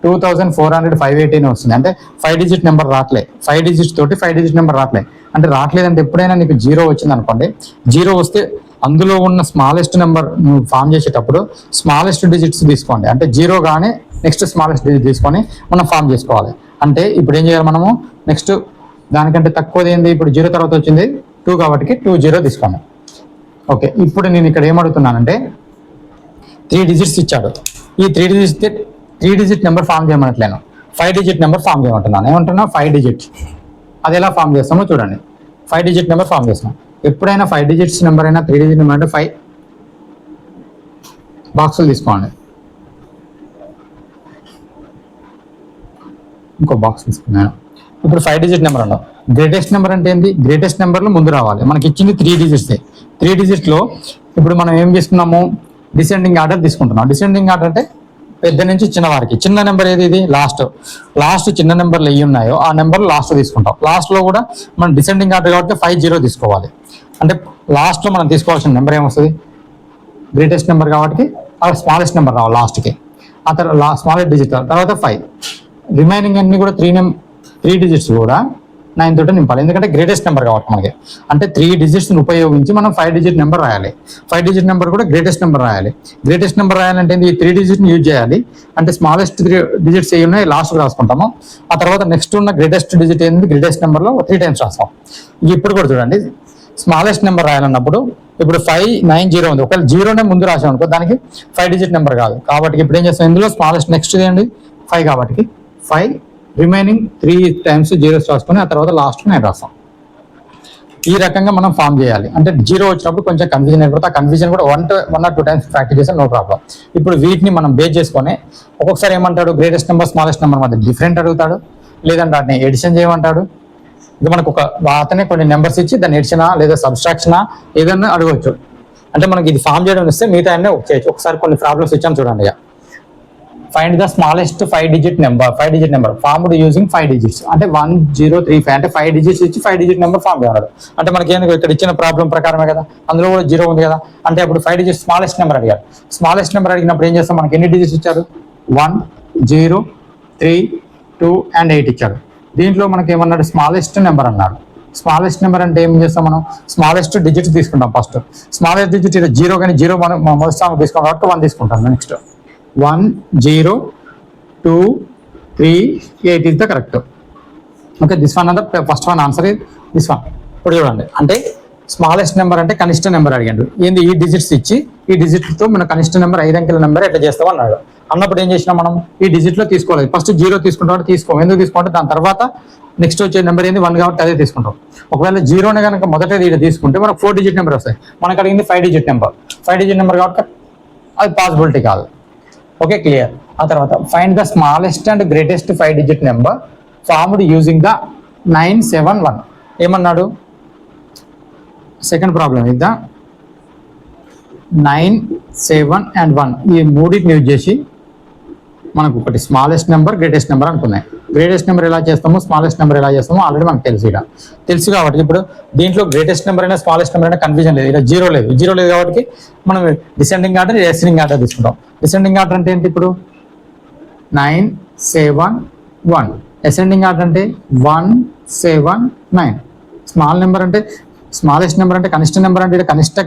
2400 వస్తుంది. అంటే 5 డిజిట్ నెంబర్ రావట్లే. 5 డిజిట్స్ తోటి 5 డిజిట్ నెంబర్ రావట్లే. అంటే రావట్లేదంటే ఎప్పుడైనా నీకు జీరో వచ్చింది అనుకోండి, జీరో వస్తే అందులో ఉన్న స్మాలెస్ట్ నెంబర్ నువ్వు ఫామ్ చేసేటప్పుడు స్మాలెస్ట్ డిజిట్స్ తీసుకోండి. అంటే జీరో కానీ నెక్స్ట్ స్మాలెస్ట్ డిజిట్ తీసుకొని మనం ఫామ్ చేసుకోవాలి. అంటే ఇప్పుడు ఏం చేయాలి మనము? నెక్స్ట్ దానికంటే తక్కువది ఏంది? ఇప్పుడు జీరో తర్వాత వచ్చింది 2 కాబట్టి 20 తీసుకోండి. ఓకే, ఇప్పుడు నేను ఇక్కడ ఏమడుగుతున్నానంటే 3 డిజిట్స్ ఇచ్చాడు. ఈ 3 డిజిట్ నెంబర్ ఫామ్ చేయమనట్లేను, 5 డిజిట్ నెంబర్ ఫామ్ చేయమంటున్నాను. ఏమంటున్నా? 5 డిజిట్. అది ఎలా ఫామ్ చేస్తామో చూడండి. 5 డిజిట్ నెంబర్ ఫామ్ చేస్తాం. ఎప్పుడైనా 5 డిజిట్స్ నెంబర్ అయినా 3 డిజిట్ నెంబర్ అంటే 5 బాక్సులు తీసుకోండి. ఇంకో బాక్స్ తీసుకున్నాను. ఇప్పుడు 5 డిజిట్ నెంబర్ అన్నాం. గ్రేటెస్ట్ నెంబర్ అంటే ఏంటి? గ్రేటెస్ట్ నెంబర్లో ముందు రావాలి. మనకి ఇచ్చింది 3 డిజిట్స్. 3 డిజిట్స్లో ఇప్పుడు మనం ఏం చేసుకున్నాము? డిసెండింగ్ ఆర్డర్ తీసుకుంటున్నాం. డిసెండింగ్ ఆర్డర్ అంటే పెద్ద నుంచి చిన్న వారికి. చిన్న నెంబర్ ఏది? ఇది లాస్ట్ చిన్న నెంబర్లు ఏవి ఉన్నాయో ఆ నెంబర్లు లాస్ట్ తీసుకుంటాం. లాస్ట్లో కూడా మనం డిసెండింగ్ ఆర్డర్ కాబట్టి 50 తీసుకోవాలి. అంటే లాస్ట్లో మనం తీసుకోవాల్సిన నెంబర్ ఏమొస్తుంది? గ్రేటెస్ట్ నెంబర్ కాబట్టి ఆ స్మాలెస్ట్ నెంబర్ రావాలి లాస్ట్కి. ఆ తర్వాత స్మాలెస్ట్ డిజిట్ తర్వాత 5. రిమైనింగ్ అన్ని కూడా 3 డిజిట్స్ కూడా 9 తోటి నింపాలి. ఎందుకంటే గ్రేటెస్ట్ నెంబర్ కాబట్టి మనకి. అంటే 3 డిజిట్స్ని ఉపయోగించి మనం 5 డిజిట్ నెంబర్ రాయాలి. 5 డిజిట్ నెంబర్ కూడా గ్రేటెస్ట్ నెంబర్ రాయాలి. గ్రేటెస్ట్ నెంబర్ రాయాలంటే ఈ 3 డిజిట్ని యూజ్ చేయాలి. అంటే స్మాలెస్ట్ 3 డిజిట్స్ ఏ ఉన్నాయి లాస్ట్కి రాసుకుంటాము. ఆ తర్వాత నెక్స్ట్ ఉన్న గ్రేటెస్ట్ డిజిట్ ఏంది? గ్రేటెస్ట్ నెంబర్లో 3 టైమ్స్ రాస్తాం. ఇప్పుడు కూడా చూడండి, స్మాలెస్ట్ నెంబర్ రాయాలన్నప్పుడు ఇప్పుడు 590 ఉంది. ఒకవేళ జీరోనే ముందు రాసాం అనుకో దానికి 5 డిజిట్ నెంబర్ కాదు. కాబట్టి ఇప్పుడు ఏం చేస్తాం? ఇందులో స్మాలెస్ట్ నెక్స్ట్ ఏంటి? 5 కాబట్టి 5 రిమైనింగ్ 3 టైమ్స్ జీరోస్ రాసుకొని ఆ తర్వాత లాస్ట్ 9 రాస్తాం. ఈ రకంగా మనం ఫామ్ చేయాలి. అంటే జీరో వచ్చినప్పుడు కొంచెం కన్ఫ్యూజన్ అయిపోతుంది. ఆ కన్ఫ్యూజన్ కూడా 1 or 2 టైమ్స్ ప్రాక్టీస్ చేస్తే నో ప్రాబ్లం. ఇప్పుడు వీటిని మనం బేస్ చేసుకొని ఒక్కొక్కసారి ఏమంటాడు? గ్రేటెస్ట్ నెంబర్ స్మాలెస్ట్ నెంబర్ మధ్య డిఫరెంట్ అడుగుతాడు, లేదంటే వాటిని ఎడిషన్ చేయమంటాడు. ఇది మనకు అతనే కొన్ని నెంబర్స్ ఇచ్చి దాన్ని ఎడిషనా లేదా సబ్స్ట్రాక్షనా ఏదన్నా అడగవచ్చు. అంటే మనకి ఇది ఫామ్ చేయడం ఇస్తే మిగతా అన్నీ చేయొచ్చు. ఒకసారి కొన్ని ప్రాబ్లమ్స్ ఇచ్చాను చూడండి. Find the smallest 5 digit number formed using 5 digits. అంటే 1035 అంటే 5 డిజిట్స్ ఇచ్చి 5 డిజిట్ నెంబర్ ఫామ్ చేయాలి. అంటే మనకి ఏంటి? ఇక్కడ ఇచ్చిన ప్రాబ్లం ప్రకారమే కదా, అందులో కూడా జీరో ఉంది కదా. అంటే అప్పుడు 5 డిజిట్ స్మాలెస్ట్ నెంబర్ అడిగారు. స్మాలెస్ట్ నెంబర్ అడిగినప్పుడు ఏం చేస్తాం? మనకి ఎన్ని డిజిట్స్ ఇచ్చారు? 1 0 3 2 and 8 ఇచ్చాడు. దీంట్లో మనకి ఏమన్నాడు? స్మాలెస్ట్ నెంబర్ అన్నాడు. స్మాలెస్ట్ నెంబర్ అంటే ఏం చేస్తాం? మనం స్మాలెస్ట్ డిజిట్స్ తీసుకుంటాం. ఫస్ట్ స్మాలెస్ట్ డిజిట్ జీరో, కానీ జీరో మనం మొదటి స్థానం తీసుకుంటాం కాబట్టి 1 తీసుకుంటాం. Next 1 0 2 3 8 is the correct. Okay, this one the first one answer is this one. ఇప్పుడు చూడండి, అంటే స్మాలెస్ట్ నెంబర్ అంటే కనిష్ట నెంబర్ అడిగాడు. ఏంది? ఈ డిజిట్స్ ఇచ్చి ఈ డిజిట్తో మన కనిష్ట నెంబర్ 5 అంకెల నెంబర్ ఎట్లా చేస్తాం అన్నాడు. అన్నప్పుడు ఏం చేసినాం? మనం ఈ డిజిట్లో తీసుకోవాలి. ఫస్ట్ 0 తీసుకుంటాం, తీసుకోం. ఎందుకు తీసుకుంటే దాని తర్వాత నెక్స్ట్ వచ్చే నెంబర్ ఏంది? 1 కాబట్టి అదే తీసుకుంటాం. ఒకవేళ జీరోనే కనుక మొదటి తీసుకుంటే మనకు 4 డిజిట్ నెంబర్ వస్తాయి. మనకు అడిగింది 5 డిజిట్ నెంబర్. 5 డిజిట్ నెంబర్ కాబట్టి అది పాసిబిలిటీ కాదు. Okay, clear. ఆ తర్వాత find the smallest and greatest 5 digit number formed using the 971. ఏమన్నాడు? సెకండ్ ప్రాబ్లం ఇద్దా 9 7 and 1 ఈ మూడింటిని యూజ్ చేసి మనకు ఒకటి స్మాలెస్ట్ నెంబర్ గ్రేటెస్ట్ నెంబర్ అనుకున్నాయి. గ్రేటెస్ట్ నెంబర్ ఎలా చేస్తామో స్మాలెస్ట్ నెంబర్ ఎలా చేస్తామో ఆల్రెడీ మనకు తెలుసు కాబట్టి ఇప్పుడు దీంట్లో గ్రేటెస్ట్ నెంబర్ అయినా స్మాలెస్ట్ నెంబర్ అయినా కన్ఫ్యూజన్ లేదు. ఇలా జీరో లేదు కాబట్టి మనం డిసెండింగ్ ఆర్డర్ అసెండింగ్ ఆర్డర్ తీసుకుంటాం. డిసెండింగ్ ఆర్డర్ అంటే ఏంటి? ఇప్పుడు 9 7 1. అసెండింగ్ ఆర్డర్ అంటే 1 7 9. స్మాల్ నెంబర్ అంటే స్మాలెస్ట్ నెంబర్ అంటే కనిష్ట నెంబర్ అంటే కనిష్ట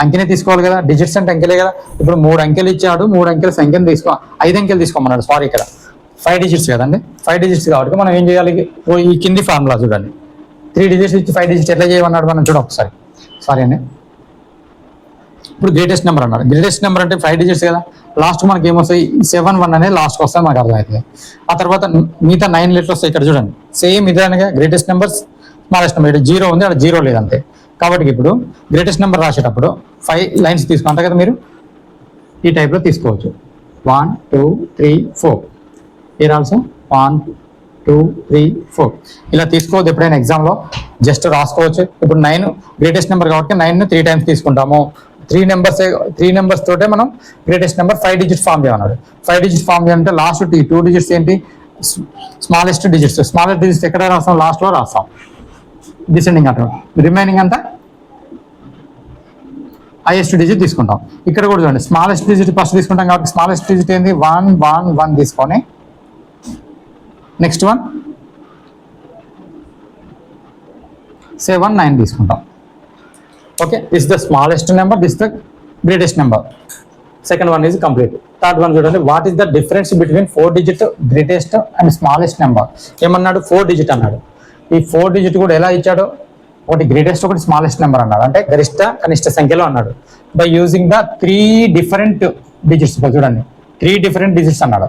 అంకెనే తీసుకోవాలి కదా. డిజిట్స్ అంటే అంకెలే కదా. ఇప్పుడు 3 అంకెలు ఇచ్చాడు, 3 అంకెల సంఖ్యను 5 అంకెలు తీసుకోమన్నాడు. సారీ, ఇక్కడ 5 డిజిట్స్ కదండి. 5 డిజిట్స్ కాబట్టి మనం ఏం చేయాలి? ఈ కింది ఫార్ములా చూడండి. 3 డిజిట్స్ ఇచ్చి 5 డిజిట్స్ ఎట్లా చేయమన్నాడు మనం చూడ ఒకసారి. సారీ అండి. ఇప్పుడు గ్రేటెస్ట్ నెంబర్ అన్నాడు. గ్రేటెస్ట్ నెంబర్ అంటే 5 డిజిట్స్ కదా. లాస్ట్ మనకి ఏమొస్తాయి? 7 1 అనేది లాస్ట్కి వస్తాయి, మనకు అర్థమవుతుంది. ఆ తర్వాత మిగతా 9 లెటర్స్ వస్తాయి. ఇక్కడ చూడండి, సేమ్ ఇదే అనగా గ్రేటెస్ట్ నెంబర్ స్మాలెస్ట్ నెంబర్. ఇక్కడ 0 ఉంది, అక్కడ 0 లేదంతే. కాబట్టి ఇప్పుడు గ్రేటెస్ట్ నెంబర్ రాసేటప్పుడు 5 లైన్స్ తీసుకుంటారు కదా మీరు. ఈ టైప్లో తీసుకోవచ్చు. 1 2 3 4. here also 1 2 3 4 ఇలా తీసుకోవద్దు. ఎప్పుడైనా ఎగ్జామ్లో జస్ట్ రాసుకోవచ్చు. ఇప్పుడు 9 గ్రేటెస్ట్ నెంబర్ కాబట్టి 9ని 3 టైమ్స్ తీసుకుంటాము. 3 నెంబర్స్ తోటే మనం గ్రేటెస్ట్ నెంబర్ 5 డిజిట్స్ ఫామ్ చేయమన్నాడు. 5 డిజిట్స్ ఫామ్ చేయాలంటే లాస్ట్ 2 డిజిట్స్ ఏంటి? Smallest digits. స్మాలెస్ట్ డిజిట్స్ ఎక్కడ రాస్తాం? లాస్ట్లో రాస్తాం. డిసెండింగ్ ఆర్డర్, రిమైనింగ్ అంతా హైయెస్ట్ డిజిట్ తీసుకుంటాం. ఇక్కడ కూడా చూడండి స్మాలెస్ట్ డిజిట్ ఫస్ట్ తీసుకుంటాం కాబట్టి స్మాలెస్ట్ డిజిట్ ఏంది 1 1 1 తీసుకొని నెక్స్ట్ వన్ 7 9 తీసుకుంటాం. Okay, this the smallest number, this the greatest number. Second one is complete. Third one చూడండి, what is the difference between 4 digit greatest and smallest number. ఏమన్నాడు 4 digit అన్నాడు. ఈ 4 digit కూడా ఎలా ఇచ్చాడు, ఒకటి గ్రేటెస్ట్ ఒకటి స్మాలెస్ట్ నెంబర్ అన్నాడు, అంటే గరిష్ట కనిష్ట సంఖ్యలో అన్నాడు. By using the 3 different digits. చూడండి 3 డిఫరెంట్ డిజిట్స్ అన్నాడు.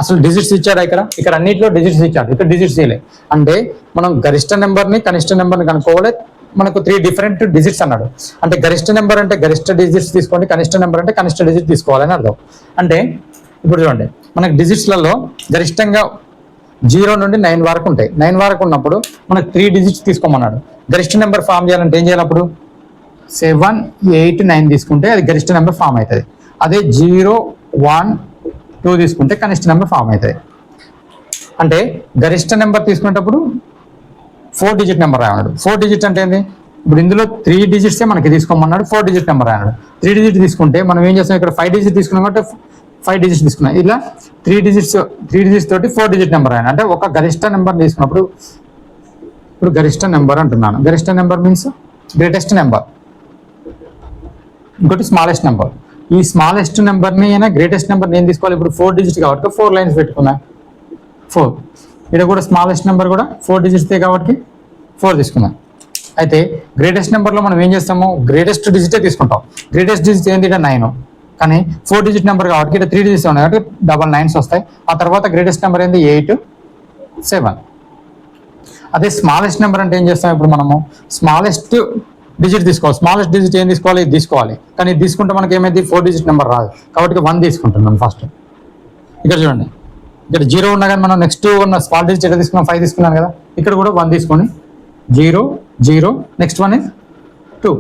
అసలు డిజిట్స్ ఇచ్చాడు ఇక్కడ అన్నింటిలో డిజిట్స్ ఇచ్చాడు, ఇక్కడ డిజిట్స్ ఇవ్వలే. అంటే మనం గరిష్ట నెంబర్ని కనిష్ట నెంబర్ని కనుక్కోవాలి, మనకు 3 డిఫరెంట్ డిజిట్స్ అన్నాడు. అంటే గరిష్ట నెంబర్ అంటే గరిష్ట డిజిట్స్ తీసుకోండి, కనిష్ట నెంబర్ అంటే కనిష్ట డిజిట్ తీసుకోవాలని అర్థం. అంటే ఇప్పుడు చూడండి మనకు డిజిట్స్లలో గరిష్టంగా 0 నుండి 9 వరకు ఉంటాయి. 9 వరకు ఉన్నప్పుడు మనకు 3 డిజిట్స్ తీసుకోమన్నాడు. గరిష్ట నెంబర్ ఫామ్ చేయాలంటే ఏం చేయాలి, అప్పుడు 7 8 9 తీసుకుంటే అది గరిష్ట నెంబర్ ఫామ్ అవుతుంది. అదే 0 1 2 తీసుకుంటే కనిష్ట నెంబర్ ఫామ్ అవుతుంది. అంటే గరిష్ట నెంబర్ తీసుకునేటప్పుడు 4 డిజిట్ నెంబర్ రాయన్నాడు. 4 డిజిట్ అంటే ఏంది, ఇప్పుడు ఇందులో 3 డిజిట్సే మనకి తీసుకోమన్నాడు, 4 డిజిట్ నెంబర్ రాయన్నాడు. 3 డిజిట్ తీసుకుంటే మనం ఏం చేస్తాం, ఇక్కడ 5 డిజిట్ తీసుకున్నాం కాబట్టి 5 డిజిట్స్ తీసుకున్నాం. ఇలా 3 డిజిట్స్ తోటి 4 డిజిట్ నెంబర్ రాయను. అంటే ఒక గరిష్ట నెంబర్ తీసుకున్నప్పుడు, ఇప్పుడు గరిష్ట నెంబర్ అంటున్నాను, గరిష్ట నెంబర్ మీన్స్ గ్రేటెస్ట్ నెంబర్, ఇంకోటి స్మాలెస్ట్ నెంబర్. ఈ స్మాలెస్ట్ నెంబర్ని అయినా గ్రేటెస్ట్ నెంబర్ని ఏం తీసుకోవాలి, ఇప్పుడు 4 డిజిట్ కాబట్టి 4 లైన్స్ పెట్టుకున్నా 4. ఇక్కడ కూడా స్మాలెస్ట్ నెంబర్ కూడా 4 డిజిట్సే కాబట్టి 4 తీసుకున్నాం. అయితే గ్రేటెస్ట్ నెంబర్లో మనం ఏం చేస్తాము, గ్రేటెస్ట్ డిజిటే తీసుకుంటాం. గ్రేటెస్ట్ డిజిట్ ఏంటి, 9. కానీ 4 డిజిట్ నెంబర్ కాబట్టి ఇక్కడ 3 డిజిట్స్ ఉన్నాయి కాబట్టి 9s వస్తాయి. ఆ తర్వాత గ్రేటెస్ట్ నెంబర్ ఏంది 8 7. అదే స్మాలెస్ట్ నెంబర్ అంటే ఏం చేస్తాం, ఇప్పుడు మనము స్మాలెస్ట్ డిజిట్ తీసుకోవాలి. స్మాలెస్ట్ డిజిట్ ఏం తీసుకోవాలి, ఇది తీసుకోవాలి. కానీ ఇది తీసుకుంటే మనకి ఏమైంది 4 డిజిట్ నెంబర్ రాదు కాబట్టి 1 తీసుకుంటున్నాం ఫస్ట్. ఇక్కడ చూడండి ఇక్కడ 0 ఉన్నా కానీ మనం నెక్స్ట్ ఉన్న స్మాల్ డిజిట్ ఎట్లా తీసుకున్నాం, 5 తీసుకున్నాను కదా. ఇక్కడ కూడా 1 తీసుకొని 0 0 నెక్స్ట్ వన్ ఇస్ 2.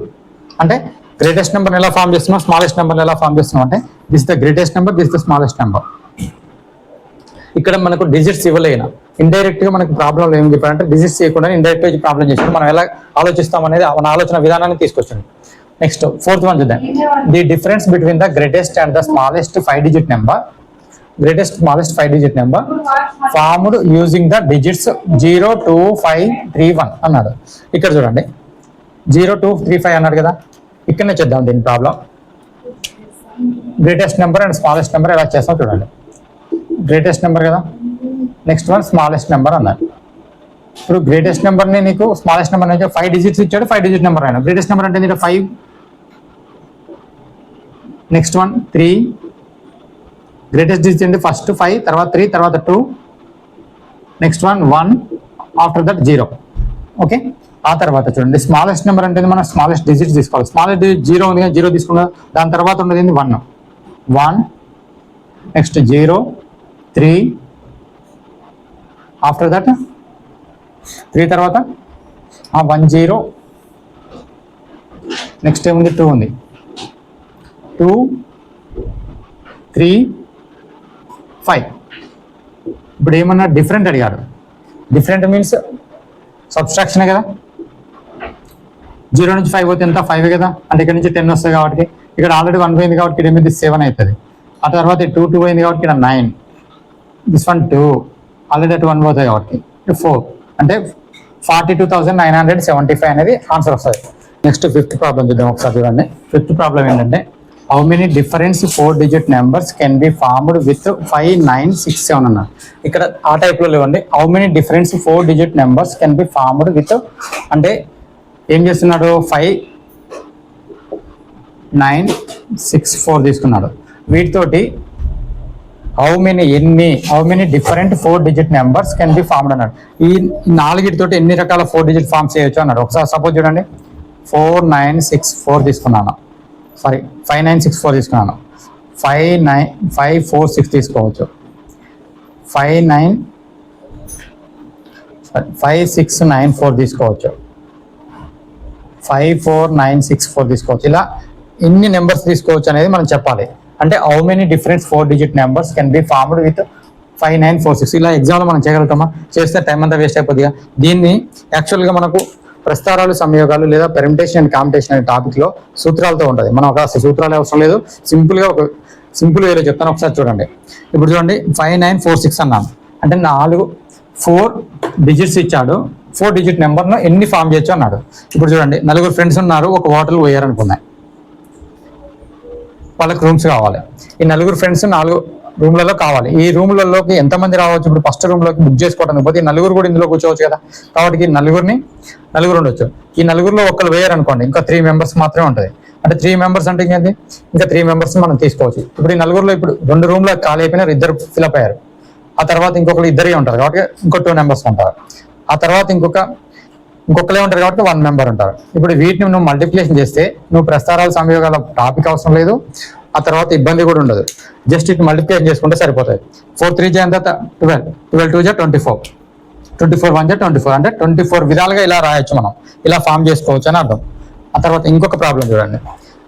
అంటే గ్రేటెస్ట్ నెంబర్ ఎలా ఫామ్ చేస్తున్నాం, స్మాలెస్ట్ నెంబర్ ఎలా ఫామ్ చేస్తున్నాం అంటే this the greatest number, this the smallest number. ఇక్కడ మనకు డిజిట్స్ ఇవ్వలేనా, ఇండైరెక్ట్ గా మనకు ప్రాబ్లం ఏం చెప్పారంటే డిజిట్స్ చేయకుండా ఇండైరెక్ట్ గా ప్రాబ్లం చేసి మనం ఎలా ఆలోచిస్తాం అనేది మన ఆలోచన విధానాన్ని తీసుకొచ్చింది. నెక్స్ట్ 4th వన్ చూద్దాం. The difference between the greatest and the smallest 5 digit number, greatest smallest 5 digit number formed using the digits 0 2 5 3 1 అన్నాడు. ఇక్కడ చూడండి 0 2 3 5 అన్నాడు కదా. ఇక్కడనే చేద్దాం దీని problem. Greatest number and smallest number ఎలా చేస్తాం చూడండి. గ్రేటెస్ట్ నెంబర్ కదా, నెక్స్ట్ వన్ స్మాలెస్ట్ నెంబర్ అన్నాడు. ఇప్పుడు గ్రేటెస్ట్ నెంబర్ని నీకు స్మాలెస్ట్ నెంబర్ నుంచి 5 డిజిట్స్ ఇచ్చాడు, 5 డిజిట్ నెంబర్ అయినా. గ్రేటెస్ట్ నెంబర్ అంటే 5, నెక్స్ట్ వన్ 3, గ్రేటెస్ట్ డిజిట్ ఏంటి ఫస్ట్ 5, తర్వాత 3, తర్వాత 2, next one 1, after that 0. Okay, ఆ తర్వాత చూడండి స్మాలెస్ట్ నెంబర్ అంటే మనం స్మాలెస్ట్ డిజిట్స్ తీసుకోవాలి. స్మాలెస్ట్ డిజిట్ 0 ఉంది, 0 తీసుకున్నా. దాని తర్వాత ఉన్నది 1, నెక్స్ట్ 0 3, ఆఫ్టర్ దట్ 3 తర్వాత 1 0, నెక్స్ట్ ఏముంది 2 ఉంది, 2 3 5. ఇప్పుడు ఏమన్నా డిఫరెంట్ అడిగాడు. డిఫరెంట్ మీన్స్ సబ్స్ట్రాక్షనే కదా. 0 నుంచి 5 పోతే ఎంత 5 కదా, అంటే ఇక్కడ నుంచి 10 వస్తుంది కాబట్టి ఇక్కడ ఆల్రెడీ 1 పోయింది కాబట్టి ఇక్కడ ఏమైంది 7 అవుతుంది. ఆ తర్వాత 2 పోయింది కాబట్టి ఇక్కడ 9, దిస్ వన్ 2, ఆల్రెడీ అటు 1 పోతుంది కాబట్టి 4, అంటే 42,975 అనేది ఆన్సర్ వస్తుంది. నెక్స్ట్ 5th ప్రాబ్లం చూద్దాం ఒకసారి చూడండి. 5th ప్రాబ్లం ఏంటంటే how many difference 4 digit numbers can be formed with 5 9 6 7 అన్నారు. ఇక్కడ ఆ టైప్లో లేవండి. How many difference 4 digit numbers can be formed with, అంటే ఏం చేస్తున్నాడు 5 9 6 4 తీసుకున్నాడు. వీటితోటి how many different 4 digit numbers can be formed అన్నాడు. ఈ 4 ఎన్ని రకాల 4 డిజిట్ ఫార్మ్ చేయొచ్చు అన్నాడు. ఒకసారి సపోజ్ చూడండి 4 9 6 4 తీసుకున్నాను, సారీ 5 9 6 4 తీసుకున్నాను. 5 4 6 తీసుకోవచ్చు, 5 6 9 4 తీసుకోవచ్చు, 5 4 9 6 4 తీసుకోవచ్చు. ఇలా ఎన్ని నెంబర్స్ తీసుకోవచ్చు అనేది మనం చెప్పాలి. అంటే how many different 4 digit numbers can be formed with 5 9 4 6. ఇలా ఎగ్జామ్లో మనం చేయగలుగుతామా, చేస్తే టైం అంతా వేస్ట్ అయిపోతుందిగా. దీన్ని యాక్చువల్గా మనకు ప్రస్తారాలు సంయోగాలు లేదా పెర్మిటేషన్ అండ్ కాంపిటేషన్ అనే టాపిక్లో సూత్రాలతో ఉంటుంది. మనం ఒక సూత్రాలు అవసరం లేదు, సింపుల్గా ఒక సింపుల్ వేలో చెప్తాను, ఒకసారి చూడండి. ఇప్పుడు చూడండి 5946 అన్నాను అంటే 4 డిజిట్స్ ఇచ్చాడు, 4 డిజిట్ నెంబర్ను ఎన్ని ఫామ్ చేయొచ్చు అన్నాడు. ఇప్పుడు చూడండి, నలుగురు ఫ్రెండ్స్ ఉన్నారు, ఒక హోటల్ పోయారు అనుకున్నాయి, వాళ్ళకి రూమ్స్ కావాలి. ఈ నలుగురు ఫ్రెండ్స్ 4 రూమ్లలో కావాలి. ఈ రూమ్లలోకి ఎంతమంది రావచ్చు? ఇప్పుడు ఫస్ట్ రూమ్లోకి బుక్ చేసుకోవడానికి పోతే ఈ నలుగురు కూడా ఇందులో కూర్చోవచ్చు కదా. కాబట్టి ఈ నలుగురు ఉండొచ్చు. ఈ నలుగురులో ఒకరు వేయరు అనుకోండి, ఇంకా 3 మెంబర్స్ మాత్రమే ఉంటుంది. అంటే 3 మెంబర్స్ అంటే ఇంకేంటి, ఇంకా 3 మెంబర్స్ మనం తీసుకోవచ్చు. ఇప్పుడు ఈ నలుగురులో ఇప్పుడు 2 రూమ్లో ఖాళీ అయిపోయినారు, 2 ఫిల్అప్ అయ్యారు. ఆ తర్వాత ఇంకొకరు 2 ఉంటారు కాబట్టి ఇంకో 2 మెంబర్స్ ఉంటారు. ఆ తర్వాత ఇంకొకరే ఉంటారు కాబట్టి 1 మెంబర్ ఉంటారు. ఇప్పుడు వీటిని నువ్వు మల్టిప్లికేషన్ చేస్తే నువ్వు ప్రస్తారాల సంయోగాల టాపిక్ అవసరం లేదు, ఆ తర్వాత ఇబ్బంది కూడా ఉండదు. జస్ట్ ఇటు మల్టిప్లికేషన్ చేసుకుంటే సరిపోతుంది. 4 3 జా ఎంత 12, 12 2 జా 24, 24 1 జా 24 అంటే 24 విధాలుగా ఇలా రాయొచ్చు, మనం ఇలా ఫామ్ చేసుకోవచ్చు అని అర్థం. ఆ తర్వాత ఇంకొక ప్రాబ్లం చూడండి,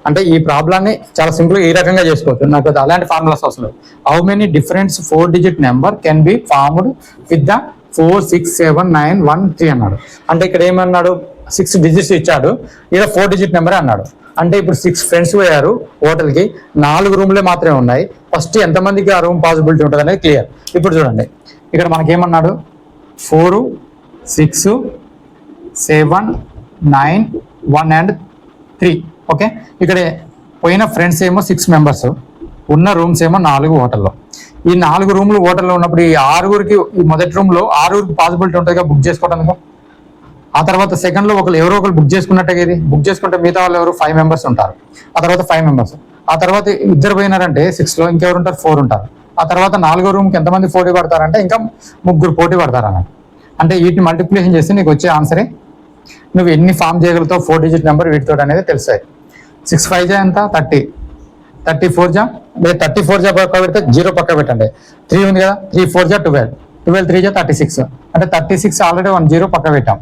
అంటే ఈ ప్రాబ్లాన్ని చాలా సింపుల్గా ఈ రకంగా చేసుకోవచ్చు. నాకు అలాంటి ఫార్ములాస్ అవసరం లేదు. How many different 4 digit number can be formed with the 4 6 7 9 1 3 అన్నాడు. అంటే ఇక్కడ ఏమన్నాడు, 6 డిజిట్స్ ఇచ్చాడు, ఇలా 4 డిజిట్ నెంబర్ అన్నాడు. అంటే ఇప్పుడు 6 ఫ్రెండ్స్ పోయారు హోటల్కి, 4 రూమ్లే మాత్రమే ఉన్నాయి. ఫస్ట్ ఎంతమందికి ఆ రూమ్ పాసిబిలిటీ ఉంటుంది అనేది క్లియర్. ఇప్పుడు చూడండి, ఇక్కడ మనకేమన్నాడు 4 6 7 9 1 and 3. ఓకే, ఇక్కడ పోయిన ఫ్రెండ్స్ ఏమో 6 మెంబర్స్, ఉన్న రూమ్స్ ఏమో 4 హోటల్లో. ఈ 4 రూమ్లు హోటల్లో ఉన్నప్పుడు ఈ 6గురికి ఈ మొదటి రూమ్లో 6గురికి పాసిబిలిటీ ఉంటుంది బుక్ చేసుకోవడానికి. ఆ తర్వాత సెకండ్లో ఎవరో ఒకరు బుక్ చేసుకున్నట్టే, ఇది బుక్ చేసుకుంటే మిగతా వాళ్ళు ఎవరు 5 మెంబర్స్ ఉంటారు. ఆ తర్వాత 5 మెంబర్స్, ఆ తర్వాత 2 పోయినారంటే 6లో ఇంకెవరు ఉంటారు, 4 ఉంటారు. ఆ తర్వాత 4గో రూమ్కి ఎంతమంది పోటీ పడతారంటే ఇంకా 3 పోటీ పడతారు అన్నమాట. అంటే వీటిని మల్టిప్లికేషన్ చేస్తే నీకు వచ్చే ఆన్సరే నువ్వు ఎన్ని ఫామ్ చేయగలుగుతావు 4 డిజిట్ నెంబర్ వీటితో అనేది తెలుస్తాయి. 6 5 జా ఎంత 30, 34 జా లేదా 34 జా పక్క పెడితే 0 పక్క పెట్టండి, 3 ఉంది కదా, 3 4 జా 12, 12 3 జా 36 అంటే 36 ఆల్రెడీ 1 0 పక్క పెట్టాం.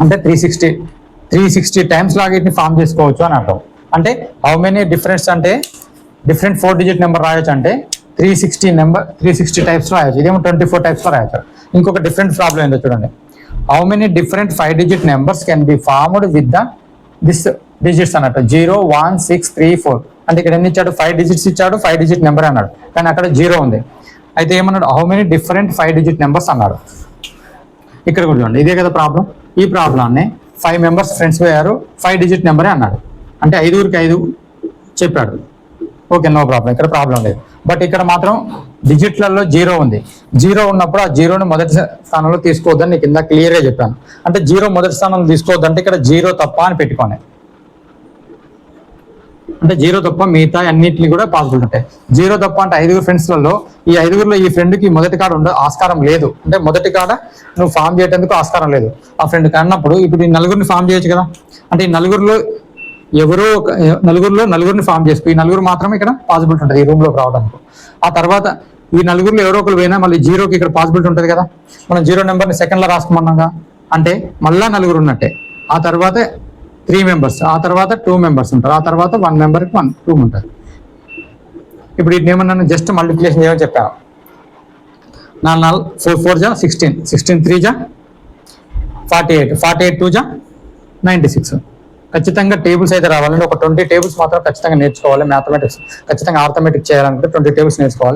అంటే 360 టైమ్స్ లాగా వీటిని ఫామ్ చేసుకోవచ్చు అని అర్థం. అంటే హౌ మెనీ డిఫరెన్స్ అంటే డిఫరెంట్ 4 డిజిట్ నెంబర్ రాయొచ్చు అంటే 360 టైప్స్ రాయొచ్చు. ఇదేమో 24 టైప్స్లో రాయొచ్చు. ఇంకొక డిఫరెంట్ ప్రాబ్లం ఏంటో చూడండి, how many different 5 digit numbers can be formed with this digits అన్నట్టు 0 1 6 3 4. అంటే ఇక్కడ ఎన్ని ఇచ్చాడు, 5 డిజిట్స్ ఇచ్చాడు, 5 డిజిట్ నెంబర్ అన్నాడు, కానీ అక్కడ 0 ఉంది. అయితే ఏమన్నాడు, how many different 5 digit numbers అన్నాడు. ఇక్కడ కూడా చూడండి, ఇదే కదా ప్రాబ్లం. ఈ ప్రాబ్లాన్ని 5 మెంబర్స్ ఫ్రెండ్స్ పోయారు, 5 డిజిట్ నెంబరే అన్నాడు, అంటే 5గురికి 5 చెప్పాడు. ఓకే, నో ప్రాబ్లం, ఇక్కడ ప్రాబ్లం లేదు. బట్ ఇక్కడ మాత్రం డిజిట్లలో 0 ఉంది. 0 ఉన్నప్పుడు ఆ 0ని మొదటి స్థానంలో తీసుకోవద్దని నీకు కింద క్లియర్గా చెప్పాను. అంటే 0 మొదటి స్థానంలో తీసుకోవద్దంటే ఇక్కడ 0 తప్ప అని పెట్టుకోండి. అంటే 0 తప్ప మిగతా అన్నింటినీ కూడా పాసిబుల్ ఉంటాయి. 0 తప్ప అంటే 5 ఫ్రెండ్స్లలో ఈ 5గురిలో ఈ ఫ్రెండ్కి మొదటి కాడ ఆస్కారం లేదు. అంటే మొదటి కాడ నువ్వు ఫామ్ చేయడానికి ఆస్కారం లేదు ఆ ఫ్రెండ్కి అన్నప్పుడు ఇప్పుడు ఈ 4గురిని ఫామ్ చేయొచ్చు కదా. అంటే ఈ నలుగురిలో నలుగురిని ఫామ్ చేసుకో, ఈ 4 మాత్రమే ఇక్కడ పాసిబిలిటీ ఉంటుంది ఈ రూమ్లోకి రావడానికి. ఆ తర్వాత ఈ 4గురిలో ఎవరో ఒకరు పోయినా మళ్ళీ 0కి ఇక్కడ పాసిబిలిటీ ఉంటుంది కదా. మనం 0 నెంబర్ని సెకండ్లో రాసుకోమన్నాగా, అంటే మళ్ళా 4 ఉన్నట్టే. ఆ తర్వాత 3 మెంబర్స్, ఆ తర్వాత 2 మెంబర్స్ ఉంటారు, ఆ తర్వాత 1 మెంబర్కి 2 ఉంటారు. ఇప్పుడు వీటిని ఏమన్నా జస్ట్ మల్టిప్లికేషన్ చేయమని చెప్పాను. 4 4 జా 16, 16 3 జా 48, 48 2 జా 96. ఖచ్చితంగా టేబుల్స్ అయితే రావాలంటే ఒక 20 టేబుల్స్ మాత్రం ఖచ్చితంగా నేర్చుకోవాలి. మ్యాథమెటిక్స్ ఖచ్చితంగా ఆర్థమెటిక్ చేయాలనుకుంటే 20 టేబుల్స్ నేర్చుకోవాలి.